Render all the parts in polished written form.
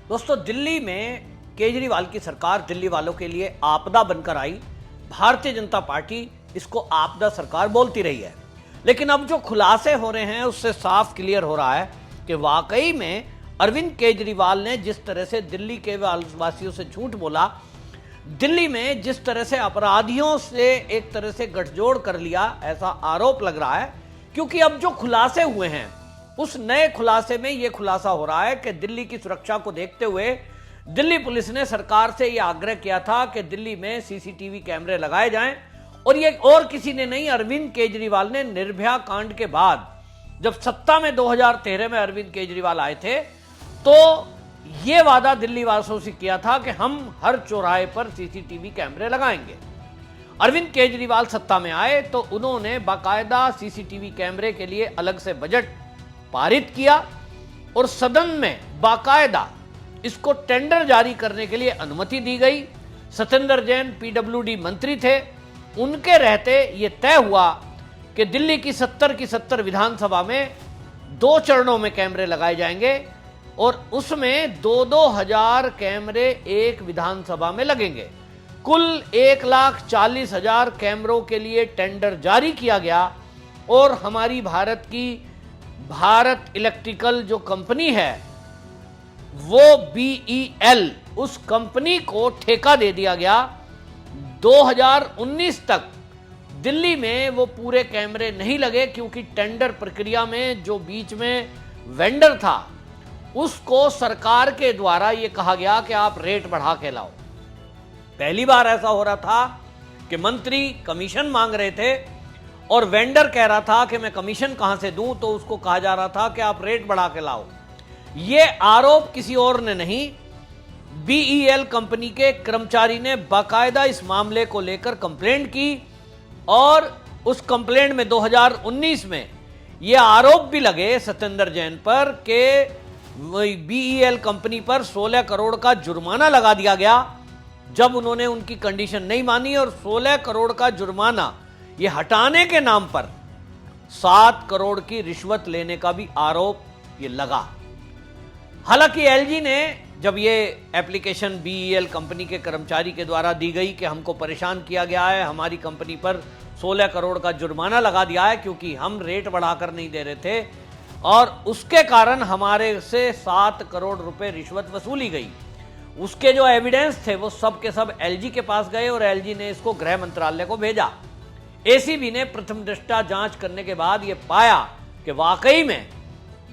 दोस्तों, दिल्ली में केजरीवाल की सरकार दिल्ली वालों के लिए आपदा बनकर आई। भारतीय जनता पार्टी इसको आपदा सरकार बोलती रही है, लेकिन अब जो खुलासे हो रहे हैं उससे साफ क्लियर हो रहा है कि वाकई में अरविंद केजरीवाल ने जिस तरह से दिल्ली के वासियों से झूठ बोला, दिल्ली में जिस तरह से अपराधियों से एक तरह से गठजोड़ कर लिया, ऐसा आरोप लग रहा है। क्योंकि अब जो खुलासे हुए हैं उस नए खुलासे में यह खुलासा हो रहा है कि दिल्ली की सुरक्षा को देखते हुए दिल्ली पुलिस ने सरकार से यह आग्रह किया था कि दिल्ली में सीसीटीवी कैमरे लगाए जाएं। और ये और किसी ने नहीं, अरविंद केजरीवाल ने निर्भया कांड के बाद जब सत्ता में 2013 में अरविंद केजरीवाल आए थे तो यह वादा दिल्ली वासियों से किया था कि हम हर चौराहे पर सीसीटीवी कैमरे लगाएंगे। अरविंद केजरीवाल सत्ता में आए तो उन्होंने बाकायदा सीसीटीवी कैमरे के लिए अलग से बजट पारित किया और सदन में बाकायदा इसको टेंडर जारी करने के लिए अनुमति दी गई। सत्येंद्र जैन पीडब्ल्यूडी मंत्री थे, उनके रहते यह तय हुआ कि दिल्ली की 70 की 70 विधानसभा में 2 चरणों में कैमरे लगाए जाएंगे और उसमें 2-2 हजार कैमरे एक विधानसभा में लगेंगे। कुल 1,40,000 कैमरों के लिए टेंडर जारी किया गया और हमारी भारत इलेक्ट्रिकल जो कंपनी है वो BEL, उस कंपनी को ठेका दे दिया गया। 2019 तक दिल्ली में वो पूरे कैमरे नहीं लगे क्योंकि टेंडर प्रक्रिया में जो बीच में वेंडर था उसको सरकार के द्वारा ये कहा गया कि आप रेट बढ़ा के लाओ। पहली बार ऐसा हो रहा था कि मंत्री कमीशन मांग रहे थे और वेंडर कह रहा था कि मैं कमीशन कहां से दूं, तो उसको कहा जा रहा था कि आप रेट बढ़ा के लाओ। यह आरोप किसी और ने नहीं, BEL कंपनी के कर्मचारी ने बाकायदा इस मामले को लेकर कंप्लेंट की और उस कंप्लेंट में 2019 में यह आरोप भी लगे सत्येंद्र जैन पर कि BEL कंपनी पर 16 करोड़ का जुर्माना लगा दिया गया जब उन्होंने उनकी कंडीशन नहीं मानी। और 16 करोड़ का जुर्माना ये हटाने के नाम पर 7 करोड़ की रिश्वत लेने का भी आरोप ये लगा। हालांकि LG ने जब ये एप्लीकेशन BEL कंपनी के कर्मचारी के द्वारा दी गई कि हमको परेशान किया गया है, हमारी कंपनी पर 16 करोड़ का जुर्माना लगा दिया है क्योंकि हम रेट बढ़ाकर नहीं दे रहे थे और उसके कारण हमारे से 7 करोड़ रुपए रिश्वत वसूली गई, उसके जो एविडेंस थे वो सब के सब LG के पास गए और LG ने इसको गृह मंत्रालय को भेजा। ACB ने प्रथम दृष्टा जांच करने के बाद यह पाया कि वाकई में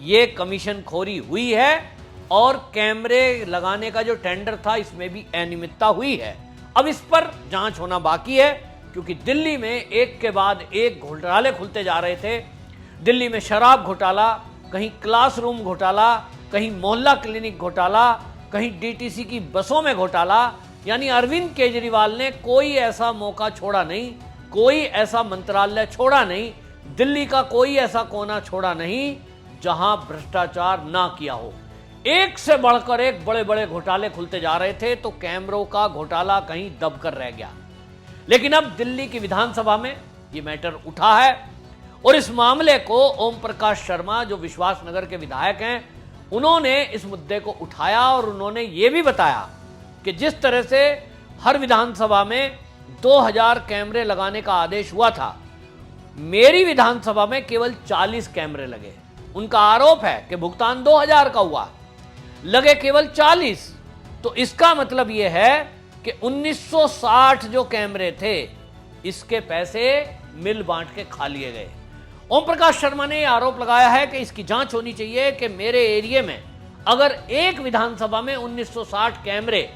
यह कमीशन खोरी हुई है और कैमरे लगाने का जो टेंडर था इसमें भी अनियमितता हुई है। अब इस पर जांच होना बाकी है क्योंकि दिल्ली में एक के बाद एक घोटाले खुलते जा रहे थे। दिल्ली में शराब घोटाला, कहीं क्लासरूम घोटाला, कहीं मोहल्ला क्लिनिक घोटाला, कहीं DTC की बसों में घोटाला। यानी अरविंद केजरीवाल ने कोई ऐसा मौका छोड़ा नहीं, कोई ऐसा मंत्रालय छोड़ा नहीं, दिल्ली का कोई ऐसा कोना छोड़ा नहीं जहां भ्रष्टाचार ना किया हो। एक से बढ़कर एक बड़े बड़े घोटाले खुलते जा रहे थे तो कैमरों का घोटाला कहीं दब कर रह गया। लेकिन अब दिल्ली की विधानसभा में यह मैटर उठा है और इस मामले को ओम प्रकाश शर्मा जो विश्वास नगर के विधायक हैं उन्होंने इस मुद्दे को उठाया और उन्होंने ये भी बताया कि जिस तरह से हर विधानसभा में 2000 कैमरे लगाने का आदेश हुआ था, मेरी विधानसभा में केवल 40 कैमरे लगे। उनका आरोप है कि भुगतान 2000 का हुआ, लगे केवल 40। तो इसका मतलब यह है कि 1960 जो कैमरे थे इसके पैसे मिल बांट के खा लिए गए। ओम प्रकाश शर्मा ने यह आरोप लगाया है कि इसकी जांच होनी चाहिए कि मेरे एरिया में अगर एक विधानसभा में 1960 कैमरे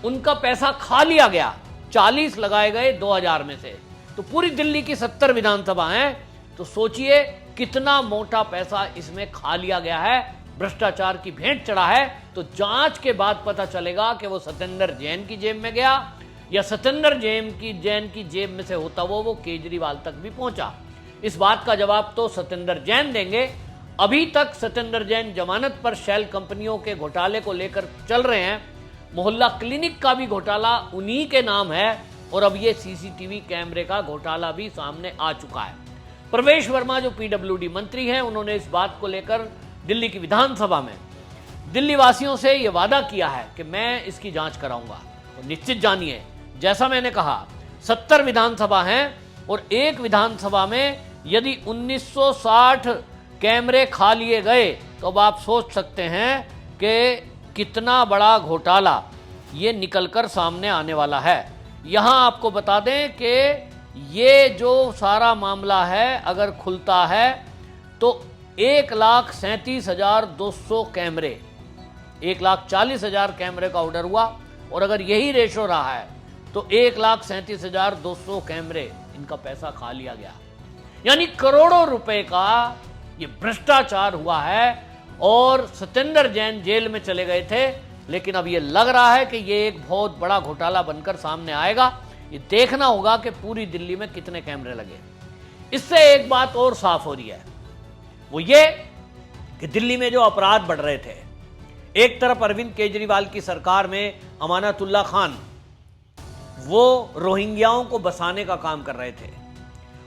उनका पैसा खा लिया गया, 40 लगाए गए 2000 में से, तो पूरी दिल्ली की 70 विधानसभा हैं, तो सोचिए कितना मोटा पैसा इसमें खा लिया गया है, भ्रष्टाचार की भेंट चढ़ा है। तो जांच के बाद पता चलेगा कि वो सत्येंद्र जैन की जेब में गया या सत्येंद्र जैन की जेब में से होता वो केजरीवाल तक भी पहुंचा। इस बात का जवाब तो सत्येंद्र जैन देंगे। अभी तक सत्येंद्र जैन जमानत पर शेल कंपनियों के घोटाले को लेकर चल रहे हैं। मोहल्ला क्लिनिक का भी घोटाला उन्हीं के नाम है और अब ये CCTV कैमरे का घोटाला भी सामने आ चुका है। प्रवेश वर्मा जो PWD मंत्री हैं उन्होंने इस बात को लेकर दिल्ली की विधानसभा में दिल्ली वासियों से यह वादा किया है कि मैं इसकी जांच कराऊंगा। और निश्चित जानिए, जैसा मैंने कहा 70 विधानसभा हैं और एक विधानसभा में यदि 1960 कैमरे खा लिए गए तो अब आप सोच सकते हैं कि कितना बड़ा घोटाला ये निकलकर सामने आने वाला है। यहां आपको बता दें कि ये जो सारा मामला है अगर खुलता है तो 1,37,200 कैमरे, 1,40,000 कैमरे का ऑर्डर हुआ और अगर यही रेशो रहा है तो 1,37,200 कैमरे, इनका पैसा खा लिया गया। यानी करोड़ों रुपए का ये भ्रष्टाचार हुआ है और सत्येंद्र जैन जेल में चले गए थे, लेकिन अब ये लग रहा है कि ये एक बहुत बड़ा घोटाला बनकर सामने आएगा। ये देखना होगा कि पूरी दिल्ली में कितने कैमरे लगे। इससे एक बात और साफ हो रही है, वो ये कि दिल्ली में जो अपराध बढ़ रहे थे, एक तरफ अरविंद केजरीवाल की सरकार में अमानतुल्लाह खान वो रोहिंग्याओं को बसाने का काम कर रहे थे,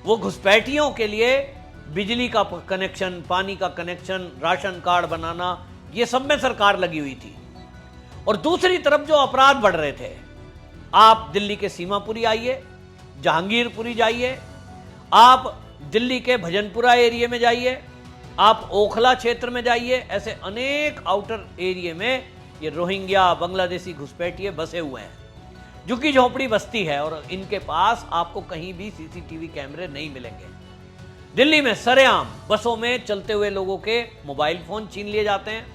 वो घुसपैठियों के लिए बिजली का कनेक्शन, पानी का कनेक्शन, राशन कार्ड बनाना, ये सब में सरकार लगी हुई थी। और दूसरी तरफ जो अपराध बढ़ रहे थे, आप दिल्ली के सीमापुरी आइए, जहांगीरपुरी जाइए, आप दिल्ली के भजनपुरा एरिया में जाइए, आप ओखला क्षेत्र में जाइए, ऐसे अनेक आउटर एरिया में ये रोहिंग्या, बांग्लादेशी घुसपैठिए बसे हुए हैं। झुग्गी झोंपड़ी बस्ती है और इनके पास आपको कहीं भी सीसीटीवी कैमरे नहीं मिलेंगे। दिल्ली में सरेआम बसों में चलते हुए लोगों के मोबाइल फोन छीन लिए जाते हैं,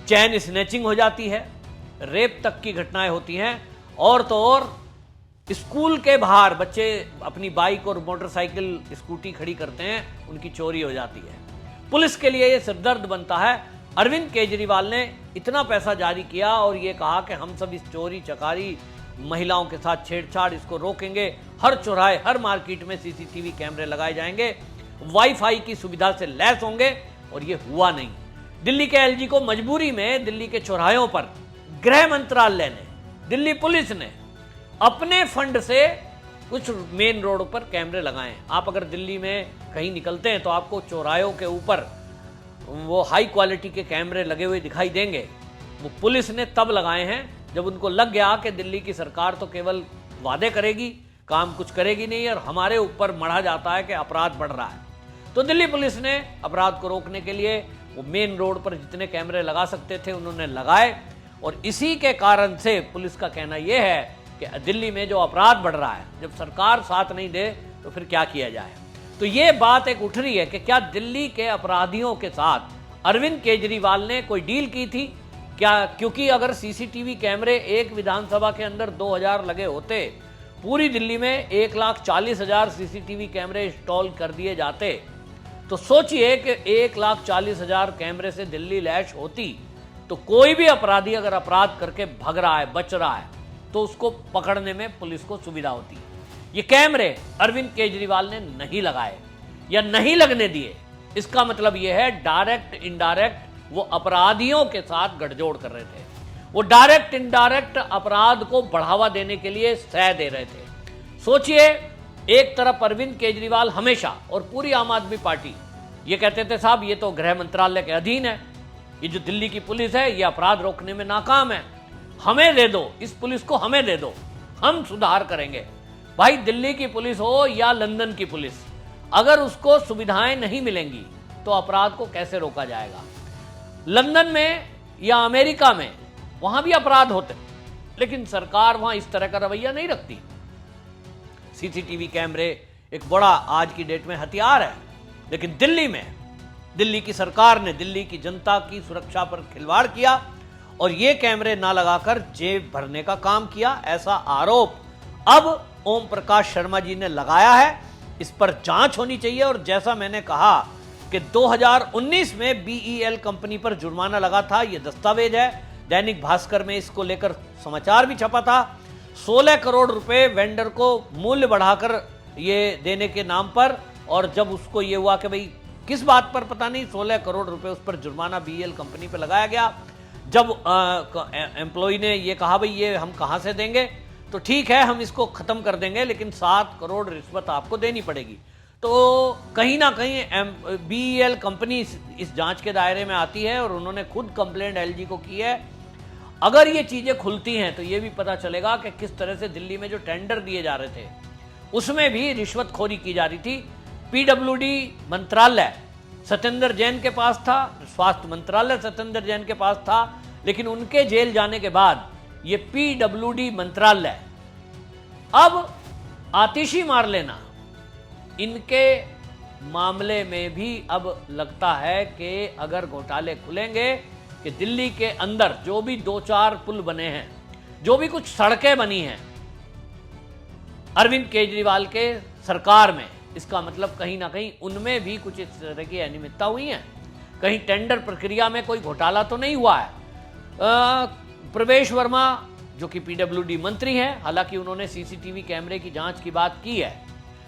चैन स्नैचिंग हो जाती है, रेप तक की घटनाएं होती हैं। और तो और स्कूल के बाहर बच्चे अपनी बाइक और मोटरसाइकिल, स्कूटी खड़ी करते हैं, उनकी चोरी हो जाती है। पुलिस के लिए यह सिरदर्द बनता है। अरविंद केजरीवाल ने इतना पैसा जारी किया और ये कहा कि हम सब इस चोरी चकारी, महिलाओं के साथ छेड़छाड़, इसको रोकेंगे। हर चौराहे, हर मार्केट में सीसीटीवी कैमरे लगाए जाएंगे, वाईफाई की सुविधा से लैस होंगे, और ये हुआ नहीं। दिल्ली के एलजी को मजबूरी में दिल्ली के चौराहों पर गृह मंत्रालय ने, दिल्ली पुलिस ने अपने फंड से कुछ मेन रोड पर कैमरे लगाए हैं। आप अगर दिल्ली में कहीं निकलते हैं तो आपको चौराहों के ऊपर वो हाई क्वालिटी के कैमरे लगे हुए दिखाई देंगे। वो पुलिस ने तब लगाए हैं जब उनको लग गया कि दिल्ली की सरकार तो केवल वादे करेगी, काम कुछ करेगी नहीं, और हमारे ऊपर मढ़ा जाता है कि अपराध बढ़ रहा है। तो दिल्ली पुलिस ने अपराध को रोकने के लिए वो मेन रोड पर जितने कैमरे लगा सकते थे उन्होंने लगाए, और इसी के कारण से पुलिस का कहना यह है कि दिल्ली में जो अपराध बढ़ रहा है, जब सरकार साथ नहीं दे तो फिर क्या किया जाए। तो ये बात एक उठ रही है कि क्या दिल्ली के अपराधियों के साथ अरविंद केजरीवाल ने कोई डील की थी क्या? क्योंकि अगर सीसीटीवी कैमरे एक विधानसभा के अंदर 2000 लगे होते, पूरी दिल्ली में 1,40,000 सीसीटीवी कैमरे इंस्टॉल कर दिए जाते, तो सोचिए कि 1,40,000 कैमरे से दिल्ली लैश होती, तो कोई भी अपराधी अगर अपराध करके भग रहा है, बच रहा है, तो उसको पकड़ने में पुलिस को सुविधा होती। ये कैमरे अरविंद केजरीवाल ने नहीं लगाए या नहीं लगने दिए। इसका मतलब यह है डायरेक्ट इनडायरेक्ट वो अपराधियों के साथ गठजोड़ कर रहे थे। वो डायरेक्ट इनडायरेक्ट अपराध को बढ़ावा देने के लिए सह दे रहे थे। सोचिए, एक तरफ अरविंद केजरीवाल हमेशा और पूरी आम आदमी पार्टी ये कहते थे साहब ये तो गृह मंत्रालय के अधीन है, ये जो दिल्ली की पुलिस है ये अपराध रोकने में नाकाम है, हमें दे दो, इस पुलिस को हमें दे दो, हम सुधार करेंगे। भाई दिल्ली की पुलिस हो या लंदन की पुलिस, अगर उसको सुविधाएं नहीं मिलेंगी तो अपराध को कैसे रोका जाएगा। लंदन में या अमेरिका में वहां भी अपराध होते, लेकिन सरकार वहां इस तरह का रवैया नहीं रखती। सीसीटीवी कैमरे एक बड़ा आज की डेट में हथियार है, लेकिन दिल्ली में दिल्ली की सरकार ने दिल्ली की जनता की सुरक्षा पर खिलवाड़ किया और ये कैमरे ना लगाकर जेब भरने का काम किया। ऐसा आरोप अब ओम प्रकाश शर्मा जी ने लगाया है। इस पर जांच होनी चाहिए। और जैसा मैंने कहा कि 2019 में BEL कंपनी पर जुर्माना लगा था, यह दस्तावेज है, दैनिक भास्कर में इसको लेकर समाचार भी छपा था। 16 करोड़ रुपए वेंडर को मूल्य बढ़ाकर ये देने के नाम पर, और जब उसको ये हुआ कि भाई किस बात पर पता नहीं 16 करोड़ रुपए उस पर जुर्माना BEL कंपनी पर लगाया गया। जब एम्प्लॉय ने ये कहा भाई ये हम कहाँ से देंगे, तो ठीक है हम इसको खत्म कर देंगे, लेकिन 7 करोड़ रिश्वत आपको देनी पड़ेगी। तो कहीं ना कहीं BEL कंपनी इस जांच के दायरे में आती है और उन्होंने खुद कंप्लेंट LG को की है। अगर ये चीज़ें खुलती हैं तो ये भी पता चलेगा कि किस तरह से दिल्ली में जो टेंडर दिए जा रहे थे उसमें भी रिश्वतखोरी की जा रही थी। PWD मंत्रालय सत्येंद्र जैन के पास था, स्वास्थ्य मंत्रालय सत्येंद्र जैन के पास था, लेकिन उनके जेल जाने के बाद ये PWD मंत्रालय अब आतिशी मार लेना, इनके मामले में भी अब लगता है कि अगर घोटाले खुलेंगे कि दिल्ली के अंदर जो भी 2-4 पुल बने हैं, जो भी कुछ सड़कें बनी हैं अरविंद केजरीवाल के सरकार में, इसका मतलब कहीं ना कहीं उनमें भी कुछ इस तरह की अनियमितता हुई है। कहीं टेंडर प्रक्रिया में कोई घोटाला तो नहीं हुआ है। प्रवेश वर्मा जो कि PWD मंत्री हैं, हालांकि उन्होंने CCTV कैमरे की जांच की बात की है,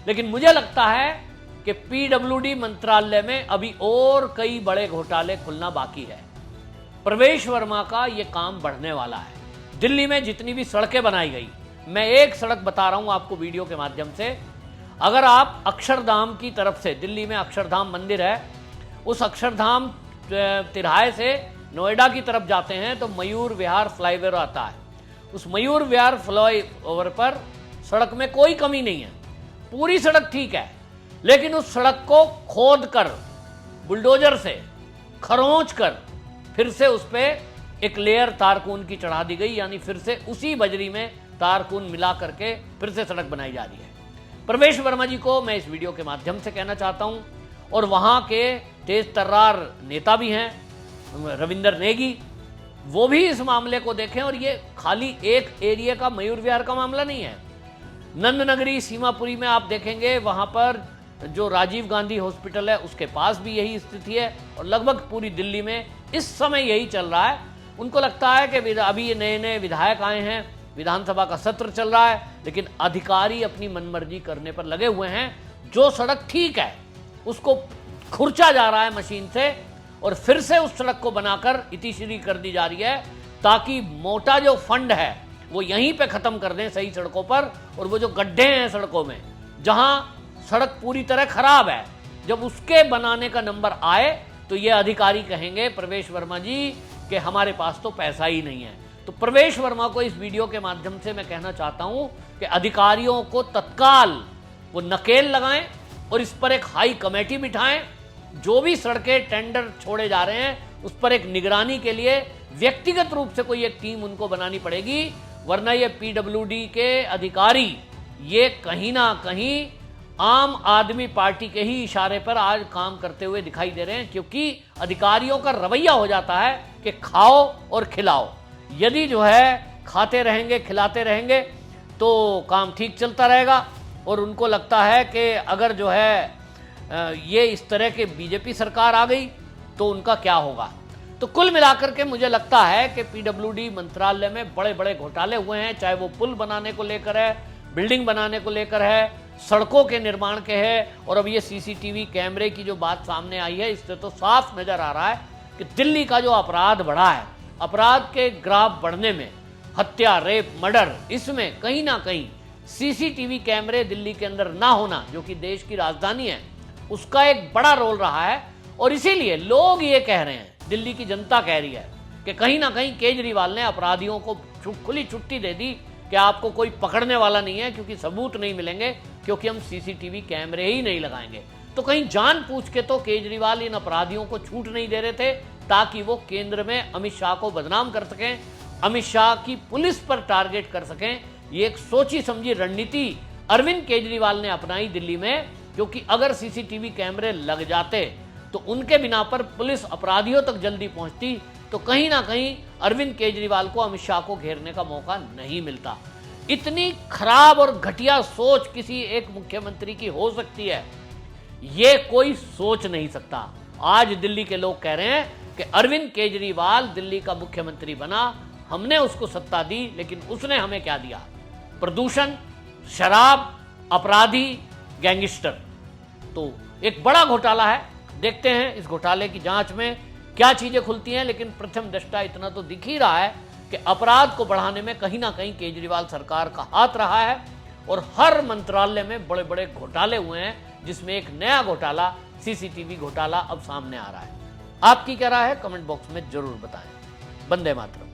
लेकिन मुझे लगता है कि PWD मंत्रालय में अभी और कई बड़े घोटाले खुलना बाकी है। प्रवेश वर्मा का यह काम बढ़ने वाला है। दिल्ली में जितनी भी सड़कें बनाई गई, मैं एक सड़क बता रहा हूं आपको वीडियो के माध्यम से। अगर आप अक्षरधाम की तरफ से, दिल्ली में अक्षरधाम मंदिर है, उस अक्षरधाम तिराहे से नोएडा की तरफ जाते हैं तो मयूर विहार फ्लाईओवर आता है। उस मयूर विहार फ्लाईओवर पर सड़क में कोई कमी नहीं है, पूरी सड़क ठीक है, लेकिन उस सड़क को खोद कर, बुलडोजर से खरोंच कर, फिर से उस पर एक लेयर तारकून की चढ़ा दी गई, यानी फिर से उसी बजरी में तारकून मिला करके फिर से सड़क बनाई जा रही है। प्रवेश वर्मा जी को मैं इस वीडियो के माध्यम से कहना चाहता हूं, और वहां के तेज तर्रार नेता भी हैं रविंदर नेगी, वो भी इस मामले को देखें। और ये खाली एक एरिया का मयूर विहार का मामला नहीं है। नंदनगरी सीमापुरी में आप देखेंगे, वहां पर जो राजीव गांधी हॉस्पिटल है उसके पास भी यही स्थिति है, और लगभग पूरी दिल्ली में इस समय यही चल रहा है। उनको लगता है कि अभी ये नए नए विधायक आए हैं, विधानसभा का सत्र चल रहा है, लेकिन अधिकारी अपनी मनमर्जी करने पर लगे हुए हैं। जो सड़क ठीक है उसको खुरचा जा रहा है मशीन से, और फिर से उस सड़क को बनाकर इतिश्री कर दी जा रही है, ताकि मोटा जो फंड है वो यहीं पे खत्म कर दें सही सड़कों पर। और वो जो गड्ढे हैं सड़कों में, जहां सड़क पूरी तरह खराब है, जब उसके बनाने का नंबर आए तो ये अधिकारी कहेंगे प्रवेश वर्मा जी कि हमारे पास तो पैसा ही नहीं है। तो प्रवेश वर्मा को इस वीडियो के माध्यम से मैं कहना चाहता हूं कि अधिकारियों को तत्काल वो नकेल लगाएं और इस पर एक हाई कमेटी बिठाएं। जो भी सड़कें टेंडर छोड़े जा रहे हैं उस पर एक निगरानी के लिए व्यक्तिगत रूप से कोई एक टीम उनको बनानी पड़ेगी, वरना ये PWD के अधिकारी ये कहीं ना कहीं आम आदमी पार्टी के ही इशारे पर आज काम करते हुए दिखाई दे रहे हैं। क्योंकि अधिकारियों का रवैया हो जाता है कि खाओ और खिलाओ। यदि जो है खाते रहेंगे, खिलाते रहेंगे तो काम ठीक चलता रहेगा, और उनको लगता है कि अगर जो है ये इस तरह के BJP सरकार आ गई तो उनका क्या होगा। तो कुल मिलाकर के मुझे लगता है कि PWD मंत्रालय में बड़े बड़े घोटाले हुए हैं, चाहे वो पुल बनाने को लेकर है, बिल्डिंग बनाने को लेकर है, सड़कों के निर्माण के है, और अब ये CCTV कैमरे की जो बात सामने आई है, इससे तो साफ नजर आ रहा है कि दिल्ली का जो अपराध बढ़ा है, अपराध के ग्राफ बढ़ने में, हत्या, रेप, मर्डर, इसमें कहीं ना कहीं CCTV कैमरे दिल्ली के अंदर ना होना, जो कि देश की राजधानी है, उसका एक बड़ा रोल रहा है। और इसीलिए लोग ये कह रहे हैं, दिल्ली की जनता कह रही है कि कहीं ना कहीं केजरीवाल ने अपराधियों को खुली छुट्टी दे दी कि आपको कोई पकड़ने वाला नहीं है, क्योंकि सबूत नहीं मिलेंगे, क्योंकि हम CCTV कैमरे ही नहीं लगाएंगे। तो कहीं जान पूछ के तो केजरीवाल इन अपराधियों को छूट नहीं दे रहे थे, ताकि वो केंद्र में अमित शाह को बदनाम कर सकें, अमित शाह की पुलिस पर टारगेट कर सकें। ये एक सोची समझी रणनीति अरविंद केजरीवाल ने अपनाई दिल्ली में, क्योंकि अगर CCTV कैमरे लग जाते तो उनके बिना पर पुलिस अपराधियों तक जल्दी पहुंचती, तो कहीं ना कहीं अरविंद केजरीवाल को अमित शाह को घेरने का मौका नहीं मिलता। इतनी खराब और घटिया सोच किसी एक मुख्यमंत्री की हो सकती है, ये कोई सोच नहीं सकता। आज दिल्ली के लोग कह रहे हैं कि अरविंद केजरीवाल दिल्ली का मुख्यमंत्री बना, हमने उसको सत्ता दी, लेकिन उसने हमें क्या दिया? प्रदूषण, शराब, अपराधी, गैंगस्टर। तो एक बड़ा घोटाला है। देखते हैं इस घोटाले की जांच में क्या चीजें खुलती हैं, लेकिन प्रथम दृष्टा इतना तो दिख ही रहा है कि अपराध को बढ़ाने में कहीं ना कहीं केजरीवाल सरकार का हाथ रहा है। और हर मंत्रालय में बड़े बड़े घोटाले हुए हैं, जिसमें एक नया घोटाला सीसीटीवी घोटाला अब सामने आ रहा है। आपकी क्या राय है, कमेंट बॉक्स में जरूर बताएं। वंदे मातरम।